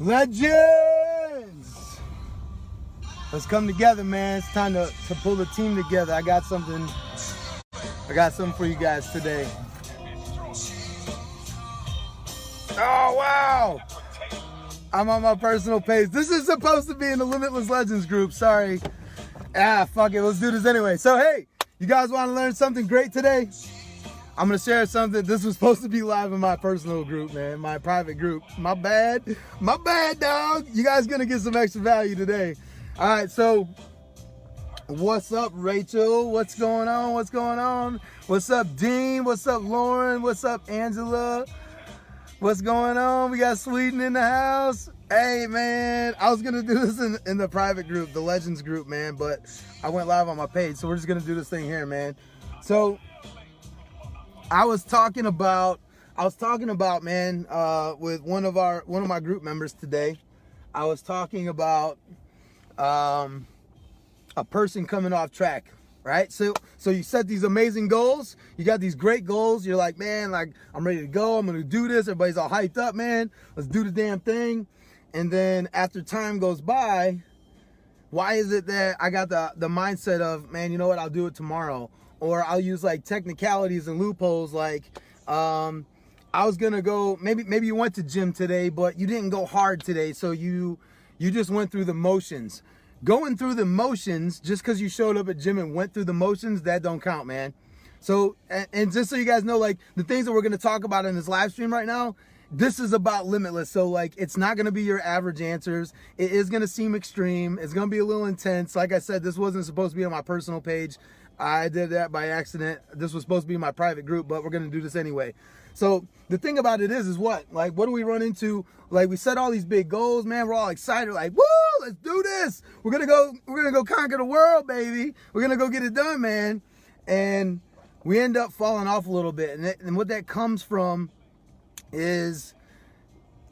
Legends! Let's come together, man. It's time to pull the team together. I got something for you guys today. Oh, wow! I'm on my personal page. This is supposed to be in the Limitless Legends group. Sorry. Fuck it. Let's do this anyway. So, hey, you guys want to learn something great today? I'm going to share something. This was supposed to be live in my personal group, man. My private group. My bad, dog. You guys going to get some extra value today. All right, so what's up, Rachel? What's going on? What's up, Dean? What's up, Lauren? What's up, Angela? What's going on? We got Sweden in the house. Hey, man, I was going to do this in the private group, the Legends group, man, but I went live on my page, so we're just going to do this thing here, man. So I was talking about, man, with one of my group members today. I was talking about a person coming off track, right? So you set these amazing goals. You got these great goals. You're like, man, like, I'm ready to go. I'm going to do this. Everybody's all hyped up, man. Let's do the damn thing. And then after time goes by, why is it that I got the mindset of, man, you know what? I'll do it tomorrow. Or I'll use like technicalities and loopholes. Like, I was going to go, maybe you went to gym today, but you didn't go hard today. So you just went through the motions. Going through the motions, just because you showed up at gym and went through the motions, that don't count, man. So, and just so you guys know, like, the things that we're going to talk about in this live stream right now, this is about Limitless. So, like, it's not going to be your average answers. It is going to seem extreme. It's going to be a little intense. Like I said, this wasn't supposed to be on my personal page. I did that by accident. This was supposed to be my private group, but we're going to do this anyway. So the thing about it is what? Like, what do we run into? Like, we set all these big goals, man. We're all excited. Like, woo, let's do this. We're going to go conquer the world, baby. We're going to go get it done, man. And we end up falling off a little bit. And what that comes from is,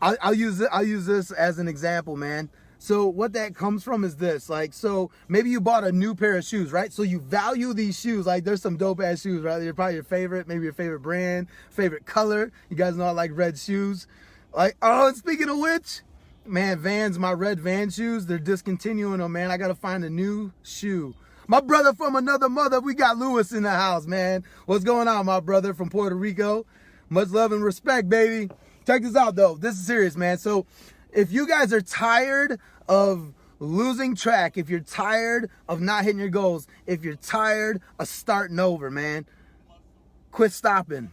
I'll use this as an example, man. So what that comes from is this, like, so maybe you bought a new pair of shoes, right? So you value these shoes. Like, there's some dope ass shoes, right? They're probably your favorite, maybe your favorite brand, favorite color. You guys know I like red shoes. Like, oh, and speaking of which, man, Vans, my red Van shoes, they're discontinuing them, man. I got to find a new shoe. My brother from another mother, we got Lewis in the house, man. What's going on, my brother from Puerto Rico? Much love and respect, baby. Check this out, though. This is serious, man. So if you guys are tired of losing track, if you're tired of not hitting your goals, if you're tired of starting over, man, quit stopping.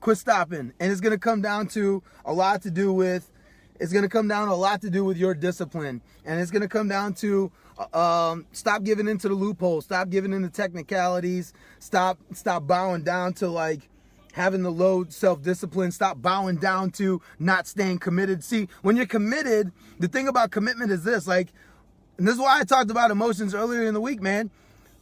And it's going to come down to a lot to do with your discipline. And it's going to come down to stop giving into the loopholes, stop giving into technicalities, stop bowing down to, like, having the low self-discipline, stop bowing down to not staying committed. See, when you're committed, the thing about commitment is this, like, and this is why I talked about emotions earlier in the week, man.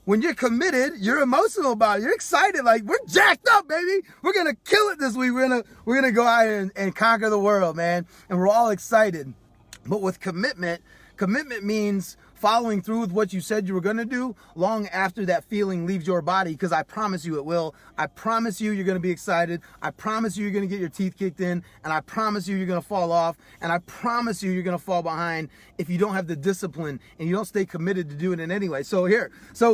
When you're committed, you're emotional about it. You're excited, like, we're jacked up, baby. We're gonna kill it this week. We're gonna go out here and conquer the world, man. And we're all excited. But with commitment means following through with what you said you were going to do long after that feeling leaves your body, because I promise you it will. I promise you you're going to be excited. I promise you you're going to get your teeth kicked in, and I promise you you're going to fall off, and I promise you you're going to fall behind if you don't have the discipline and you don't stay committed to doing it anyway. So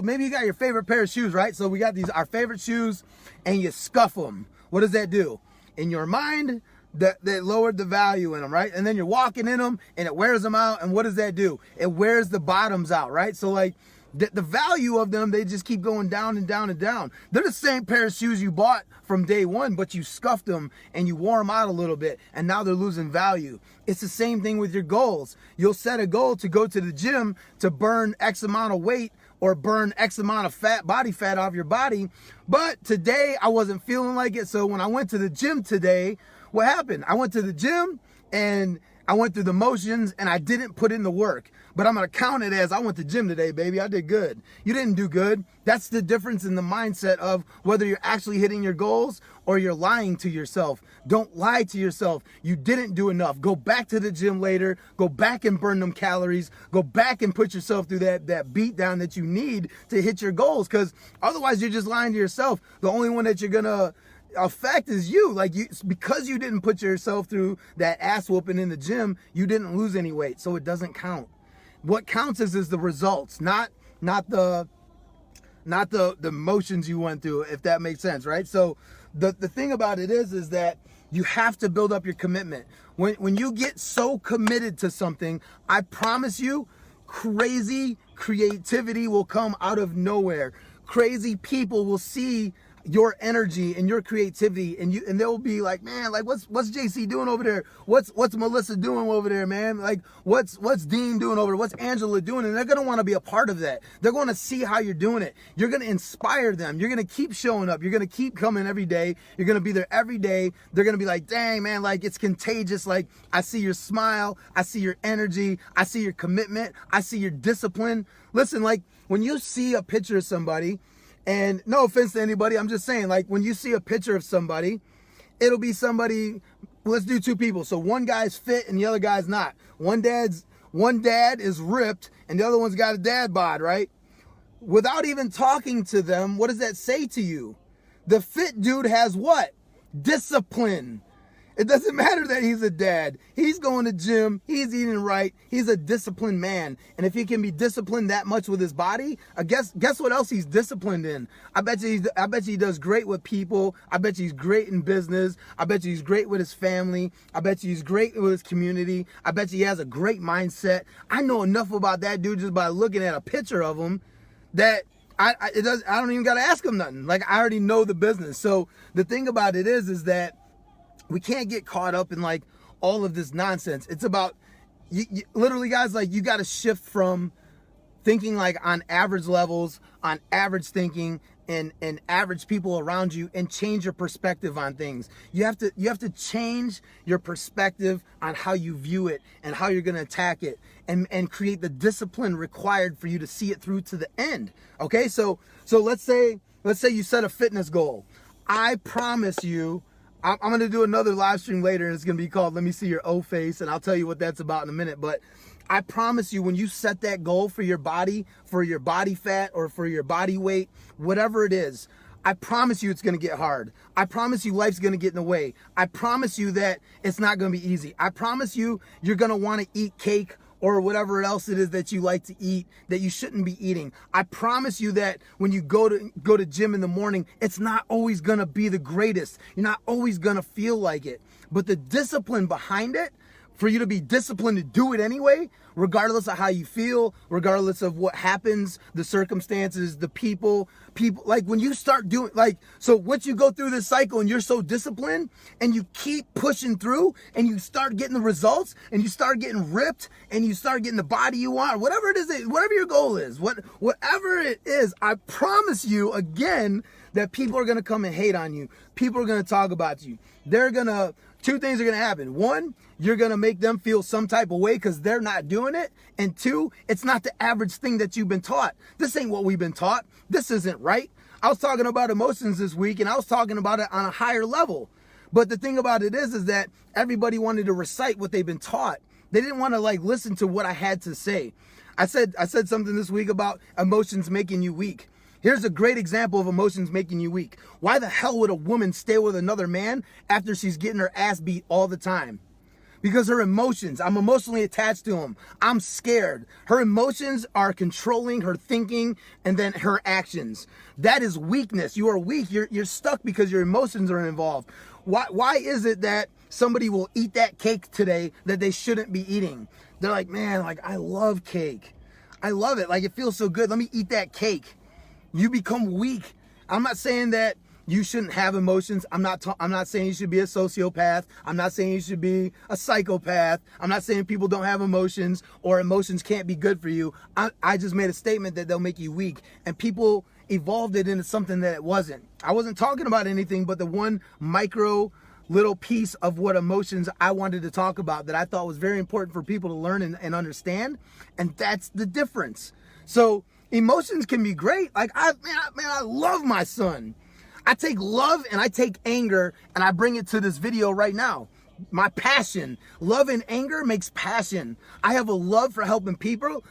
maybe you got your favorite pair of shoes, right? So we got our favorite shoes, and you scuff them. What does that do? In your mind, that lowered the value in them, right? And then you're walking in them and it wears them out. And what does that do? It wears the bottoms out, right? So, like, the value of them, they just keep going down and down and down. They're the same pair of shoes you bought from day one, but you scuffed them and you wore them out a little bit, and now they're losing value. It's the same thing with your goals. You'll set a goal to go to the gym to burn X amount of weight or burn X amount of body fat off your body. But today I wasn't feeling like it. So when I went to the gym today, what happened? I went to the gym and I went through the motions and I didn't put in the work. But I'm going to count it as I went to the gym today, baby. I did good. You didn't do good. That's the difference in the mindset of whether you're actually hitting your goals or you're lying to yourself. Don't lie to yourself. You didn't do enough. Go back to the gym later. Go back and burn them calories. Go back and put yourself through that beat down that you need to hit your goals, because otherwise you're just lying to yourself. The only one that you're going to effect is you. Like, because you didn't put yourself through that ass whooping in the gym, you didn't lose any weight, so it doesn't count. What counts is the results, not the motions you went through, if that makes sense, right? So the thing about it is that you have to build up your commitment. When you get so committed to something, I promise you, crazy creativity will come out of nowhere. Crazy people will see your energy and your creativity, and they'll be like, man, like what's JC doing over there? What's Melissa doing over there, man? Like what's Dean doing over there? What's Angela doing? And they're gonna want to be a part of that. They're gonna see how you're doing it. You're gonna inspire them. You're gonna keep showing up. You're gonna keep coming every day. You're gonna be there every day. They're gonna be like, dang, man, like it's contagious. Like I see your smile, I see your energy, I see your commitment, I see your discipline. Listen, like when you see a picture of somebody, and no offense to anybody, I'm just saying, like when you see a picture of somebody, it'll be somebody, let's do two people. So one guy's fit and the other guy's not. One dad is ripped and the other one's got a dad bod, right? Without even talking to them, what does that say to you? The fit dude has what? Discipline. It doesn't matter that he's a dad. He's going to gym. He's eating right. He's a disciplined man. And if he can be disciplined that much with his body, guess what else he's disciplined in? I bet you he does great with people. I bet you he's great in business. I bet you he's great with his family. I bet you he's great with his community. I bet you he has a great mindset. I know enough about that dude just by looking at a picture of him that I don't even got to ask him nothing. Like I already know the business. So the thing about it is that we can't get caught up in like all of this nonsense. It's about you literally, guys, like you got to shift from thinking like on average levels, on average thinking, and average people around you, and change your perspective on things. You have to change your perspective on how you view it and how you're going to attack it, and create the discipline required for you to see it through to the end. Okay, so let's say you set a fitness goal. I promise you, I'm going to do another live stream later, and it's going to be called Let Me See Your O Face, and I'll tell you what that's about in a minute. But I promise you, when you set that goal for your body fat, or for your body weight, whatever it is, I promise you it's going to get hard. I promise you life's going to get in the way. I promise you that it's not going to be easy. I promise you you're going to want to eat cake or whatever else it is that you like to eat that you shouldn't be eating. I promise you that when you go to gym in the morning, it's not always gonna be the greatest. You're not always gonna feel like it. But the discipline behind it, for you to be disciplined to do it anyway, regardless of how you feel, regardless of what happens, the circumstances, the people, like when you start doing, like, so once you go through this cycle and you're so disciplined and you keep pushing through and you start getting the results and you start getting ripped and you start getting the body you want, whatever it is, whatever your goal is, whatever it is, I promise you again that people are going to come and hate on you. People are going to talk about you. Two things are going to happen. One, you're going to make them feel some type of way because they're not doing it. And two, it's not the average thing that you've been taught. This ain't what we've been taught. This isn't right. I was talking about emotions this week, and I was talking about it on a higher level. But the thing about it is that everybody wanted to recite what they've been taught. They didn't want to like listen to what I had to say. I said something this week about emotions making you weak. Here's a great example of emotions making you weak. Why the hell would a woman stay with another man after she's getting her ass beat all the time? Because her emotions, I'm emotionally attached to him. I'm scared. Her emotions are controlling her thinking and then her actions. That is weakness. You are weak. You're stuck because your emotions are involved. Why is it that somebody will eat that cake today that they shouldn't be eating? They're like, man, like I love cake. I love it. Like it feels so good. Let me eat that cake. You become weak. I'm not saying that you shouldn't have emotions. I'm not saying you should be a sociopath. I'm not saying you should be a psychopath. I'm not saying people don't have emotions or emotions can't be good for you. I just made a statement that they'll make you weak, and people evolved it into something that it wasn't. I wasn't talking about anything but the one micro little piece of what emotions I wanted to talk about that I thought was very important for people to learn and understand, and that's the difference. So emotions can be great. Like I love my son. I take love and I take anger and I bring it to this video right now. My passion, love and anger makes passion. I have a love for helping people,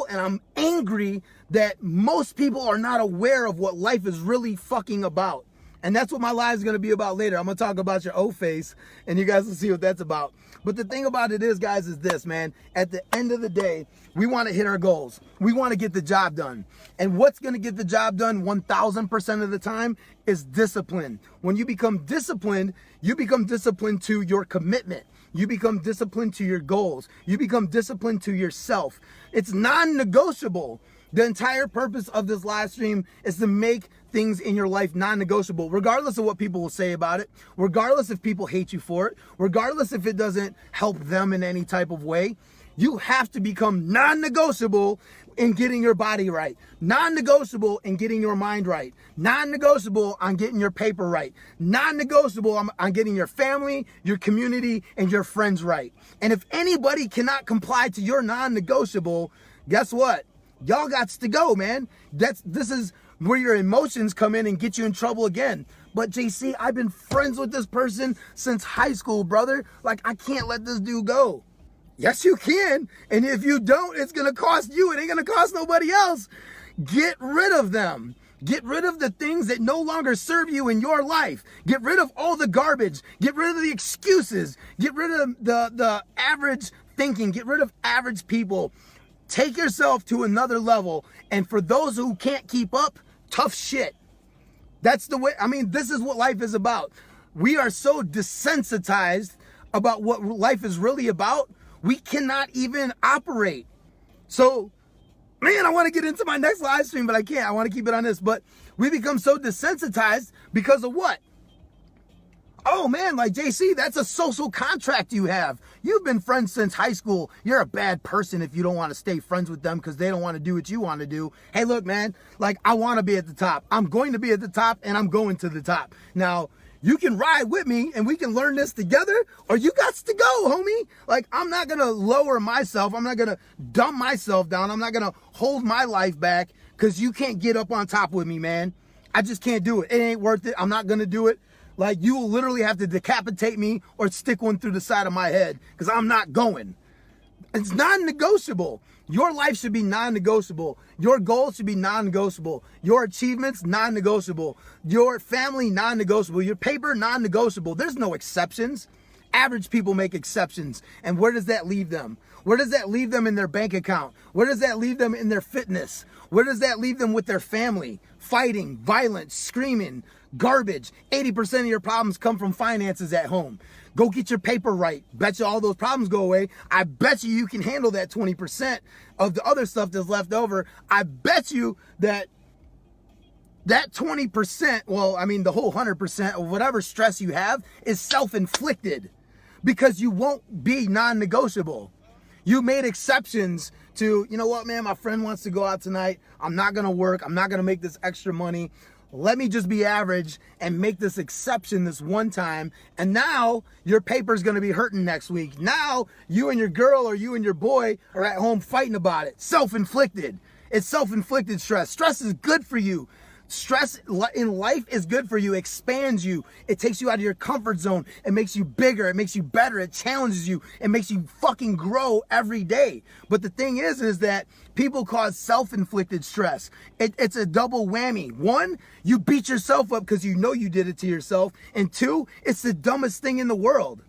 and I'm angry that most people are not aware of what life is really fucking about. And that's what my live is going to be about later. I'm going to talk about your O face, and you guys will see what that's about. But the thing about it is, guys, is this, man. At the end of the day, we want to hit our goals. We want to get the job done. And what's going to get the job done 1,000% of the time is discipline. When you become disciplined to your commitment. You become disciplined to your goals. You become disciplined to yourself. It's non-negotiable. The entire purpose of this live stream is to make things in your life non-negotiable, regardless of what people will say about it, regardless if people hate you for it, regardless if it doesn't help them in any type of way. You have to become non-negotiable in getting your body right, non-negotiable in getting your mind right, non-negotiable on getting your paper right, non-negotiable on getting your family, your community, and your friends right. And if anybody cannot comply to your non-negotiable, guess what? Y'all got to go, man. This is where your emotions come in and get you in trouble again. But JC, I've been friends with this person since high school, brother. Like, I can't let this dude go. Yes, you can. And if you don't, it's going to cost you. It ain't going to cost nobody else. Get rid of them. Get rid of the things that no longer serve you in your life. Get rid of all the garbage. Get rid of the excuses. Get rid of the average thinking. Get rid of average people. Take yourself to another level. And for those who can't keep up, tough shit. That's the way. I mean, this is what life is about. We are so desensitized about what life is really about. We cannot even operate. So, man, I want to get into my next live stream, but I can't. I want to keep it on this. But we become so desensitized because of what? Oh, man, like, JC, that's a social contract you have. You've been friends since high school. You're a bad person if you don't want to stay friends with them because they don't want to do what you want to do. Hey, look, man, like, I want to be at the top. I'm going to be at the top, and I'm going to the top. Now, you can ride with me, and we can learn this together, or you got to go, homie. Like, I'm not going to lower myself. I'm not going to dumb myself down. I'm not going to hold my life back because you can't get up on top with me, man. I just can't do it. It ain't worth it. I'm not going to do it. Like, you will literally have to decapitate me or stick one through the side of my head because I'm not going. It's non-negotiable. Your life should be non-negotiable. Your goals should be non-negotiable. Your achievements, non-negotiable. Your family, non-negotiable. Your paper, non-negotiable. There's no exceptions. Average people make exceptions. And where does that leave them? Where does that leave them in their bank account? Where does that leave them in their fitness? Where does that leave them with their family? Fighting, violence, screaming, garbage. 80% of your problems come from finances at home. Go get your paper right. Bet you all those problems go away. I bet you can handle that 20% of the other stuff that's left over. I bet you that 20%, well, I mean, the whole 100% of whatever stress you have is self-inflicted because you won't be non-negotiable. You made exceptions to, you know what, man, my friend wants to go out tonight. I'm not going to work. I'm not going to make this extra money. Let me just be average and make this exception this one time. And now your paper's going to be hurting next week. Now you and your girl or you and your boy are at home fighting about it. Self-inflicted. It's self-inflicted stress. Stress is good for you. Stress in life is good for you, expands you. It takes you out of your comfort zone. It makes you bigger. It makes you better. It challenges you. It makes you fucking grow every day. But the thing is that people cause self-inflicted stress. It's a double whammy. One, you beat yourself up because you know you did it to yourself. And two, it's the dumbest thing in the world.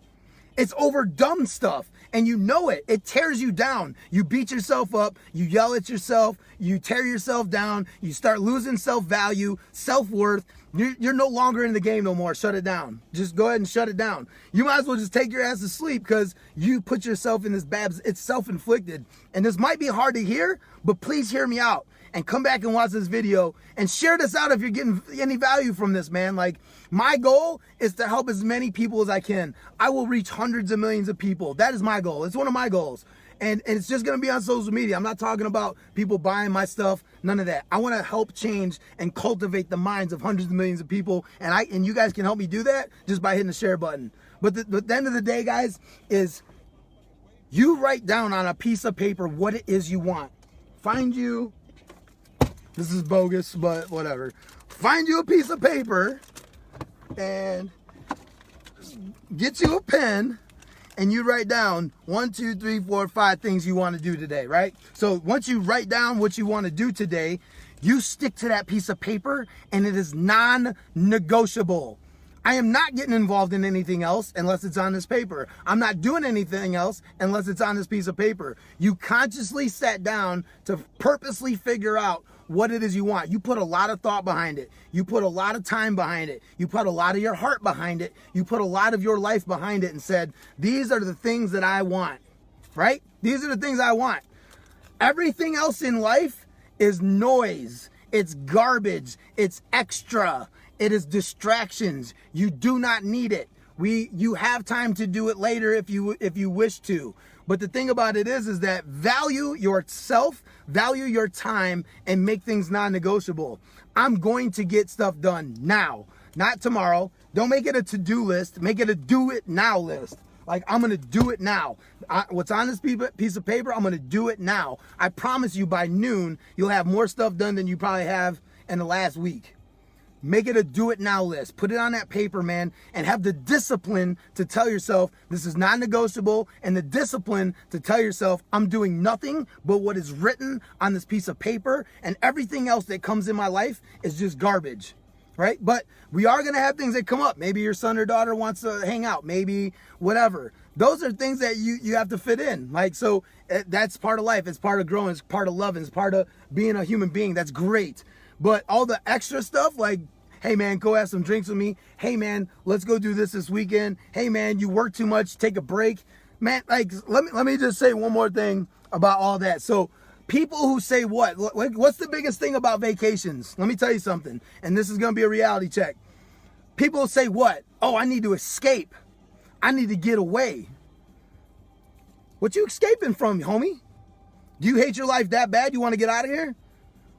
It's over dumb stuff. And you know it. It tears you down. You beat yourself up. You yell at yourself. You tear yourself down. You start losing self-value, self-worth. You're no longer in the game no more. Shut it down. Just go ahead and shut it down. You might as well just take your ass to sleep because you put yourself in this bad. It's self-inflicted. And this might be hard to hear, but please hear me out. And come back and watch this video and share this out if you're getting any value from this, man. Like, my goal is to help as many people as I can. I will reach hundreds of millions of people. That is my goal. It's one of my goals. And it's just going to be on social media. I'm not talking about people buying my stuff. None of that. I want to help change and cultivate the minds of hundreds of millions of people. And you guys can help me do that just by hitting the share button. But the end of the day, guys, is you write down on a piece of paper what it is you want. Find you... This is bogus, but whatever. Find you a piece of paper and get you a pen and you write down 1, 2, 3, 4, 5 things you want to do today, right? So once you write down what you want to do today, You stick to that piece of paper, and it is non-negotiable. I am not getting involved in anything else unless it's on this paper. I'm not doing anything else unless it's on this piece of paper. You consciously sat down to purposely figure out what it is you want. You put a lot of thought behind it. You put a lot of time behind it. You put a lot of your heart behind it. You put a lot of your life behind it and said, these are the things that I want, right? These are the things I want. Everything else in life is noise. It's garbage. It's extra. It is distractions. You do not need it. You have time to do it later if you wish to. But the thing about it is that value yourself, value your time, and make things non-negotiable. I'm going to get stuff done now, not tomorrow. Don't make it a to-do list. Make it a do-it-now list. Like, I'm going to do it now. What's on this piece of paper, I'm going to do it now. I promise you by noon, you'll have more stuff done than you probably have in the last week. Make it a do it now list. Put it on that paper, man, and have the discipline to tell yourself this is non-negotiable, and the discipline to tell yourself I'm doing nothing but what is written on this piece of paper, and everything else that comes in my life is just garbage, right? But we are going to have things that come up. Maybe your son or daughter wants to hang out, maybe whatever. Those are things that you have to fit in. Like, so that's part of life. It's part of growing. It's part of loving. It's part of being a human being. That's great. But all the extra stuff, like, hey man, go have some drinks with me. Hey man, let's go do this weekend. Hey man, you work too much, take a break. Man, like, let me just say one more thing about all that. So people who say what's the biggest thing about vacations? Let me tell you something, and this is gonna be a reality check. People say what? Oh, I need to escape. I need to get away. What you escaping from, homie? Do you hate your life that bad? You want to get out of here?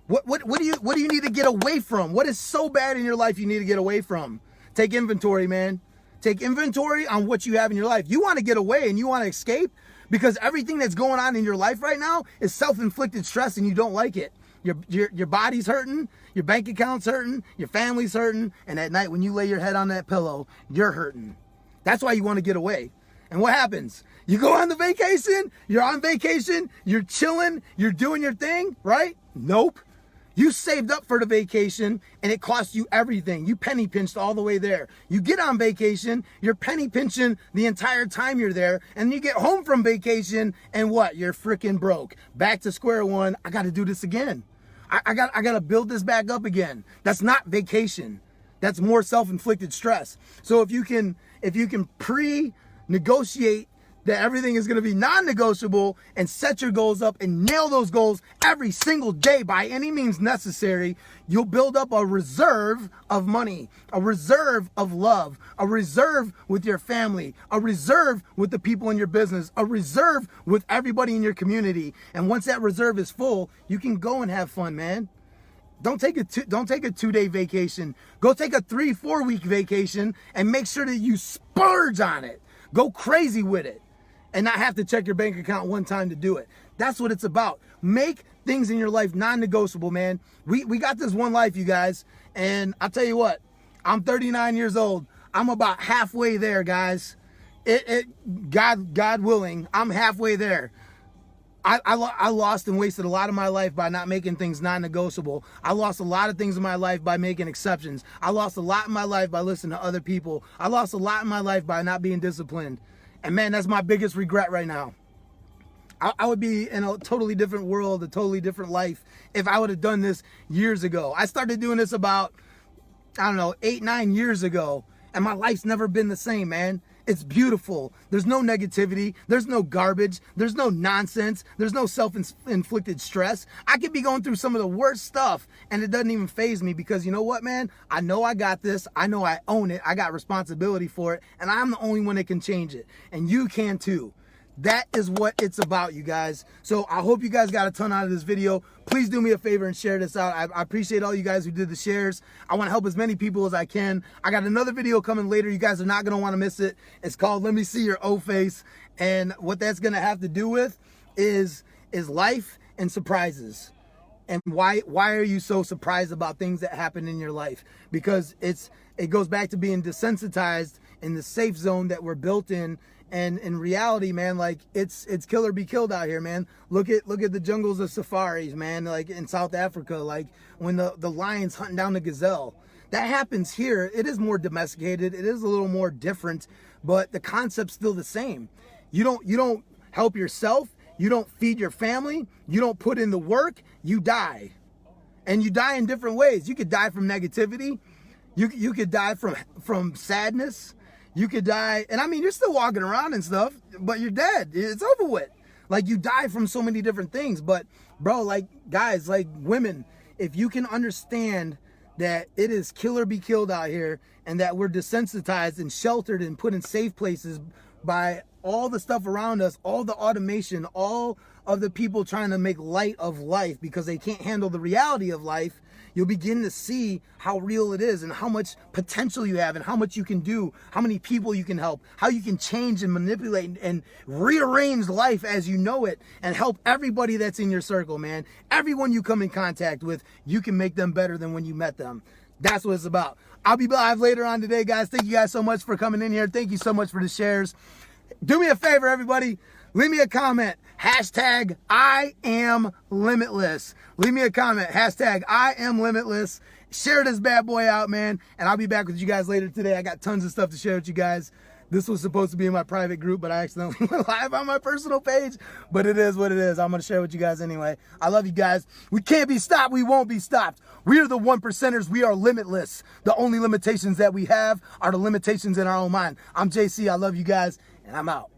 What do you need to get away from? What is so bad in your life you need to get away from? Take inventory, man. Take inventory on what you have in your life. You want to get away and you want to escape because everything that's going on in your life right now is self-inflicted stress and you don't like it. Your body's hurting, your bank account's hurting, your family's hurting, and at night when you lay your head on that pillow, you're hurting. That's why you want to get away. And what happens? You go on the vacation, you're on vacation, you're chilling, you're doing your thing, right? Nope. You saved up for the vacation and it cost you everything. You penny pinched all the way there. You get on vacation, you're penny pinching the entire time you're there, and you get home from vacation and what? You're freaking broke. Back to square one. I got to do this again. I got to build this back up again. That's not vacation. That's more self-inflicted stress. So if you can pre-negotiate that everything is going to be non-negotiable and set your goals up and nail those goals every single day by any means necessary, you'll build up a reserve of money, a reserve of love, a reserve with your family, a reserve with the people in your business, a reserve with everybody in your community. And once that reserve is full, you can go and have fun, man. Don't take a 2-day vacation. Go take a 3-4 week vacation and make sure that you splurge on it. Go crazy with it. And not have to check your bank account one time to do it. That's what it's about. Make things in your life non-negotiable, man. We got this one life, you guys. And I'll tell you what, I'm 39 years old. I'm about halfway there, guys. God willing, I'm halfway there. I lost and wasted a lot of my life by not making things non-negotiable. I lost a lot of things in my life by making exceptions. I lost a lot in my life by listening to other people. I lost a lot in my life by not being disciplined. And man, that's my biggest regret right now. I would be in a totally different world, a totally different life if I would have done this years ago. I started doing this about, 8-9 years ago. And my life's never been the same, man. It's beautiful. There's no negativity. There's no garbage. There's no nonsense. There's no self-inflicted stress. I could be going through some of the worst stuff and it doesn't even faze me because you know what, man? I know I got this. I know I own it. I got responsibility for it. And I'm the only one that can change it. And you can too. That is what it's about, you guys. So I hope you guys got a ton out of this video. Please do me a favor and share this out. I appreciate all you guys who did the shares. I want to help as many people as I can. I got another video coming later. You guys are not going to want to miss it. It's called Let Me See Your O Face. And what that's going to have to do with is life and surprises. And why are you so surprised about things that happen in your life? Because it goes back to being desensitized in the safe zone that we're built in. And in reality, man, like it's kill or be killed out here, man. Look at the jungles of safaris, man, like in South Africa, like when the lion's hunting down the gazelle. That happens here. It is more domesticated. It is a little more different, but the concept's still the same. You don't help yourself. You don't feed your family. You don't put in the work. You die. And you die in different ways. You could die from negativity. You could die from sadness. You could die, and I mean, you're still walking around and stuff, but you're dead. It's over with. Like, you die from so many different things. But, bro, like, guys, like, women, if you can understand that it is kill or be killed out here, and that we're desensitized and sheltered and put in safe places by all the stuff around us, all the automation, all of the people trying to make light of life because they can't handle the reality of life, you'll begin to see how real it is and how much potential you have and how much you can do, how many people you can help, how you can change and manipulate and rearrange life as you know it and help everybody that's in your circle, man. Everyone you come in contact with, you can make them better than when you met them. That's what it's about. I'll be live later on today, guys. Thank you guys so much for coming in here. Thank you so much for the shares. Do me a favor, everybody. Leave me a comment. Hashtag I am limitless. Leave me a comment. Hashtag I am limitless. Share this bad boy out, man. And I'll be back with you guys later today. I got tons of stuff to share with you guys. This was supposed to be in my private group, but I accidentally went live on my personal page. But it is what it is. I'm going to share with you guys anyway. I love you guys. We can't be stopped. We won't be stopped. We are the 1%ers. We are limitless. The only limitations that we have are the limitations in our own mind. I'm JC. I love you guys, and I'm out.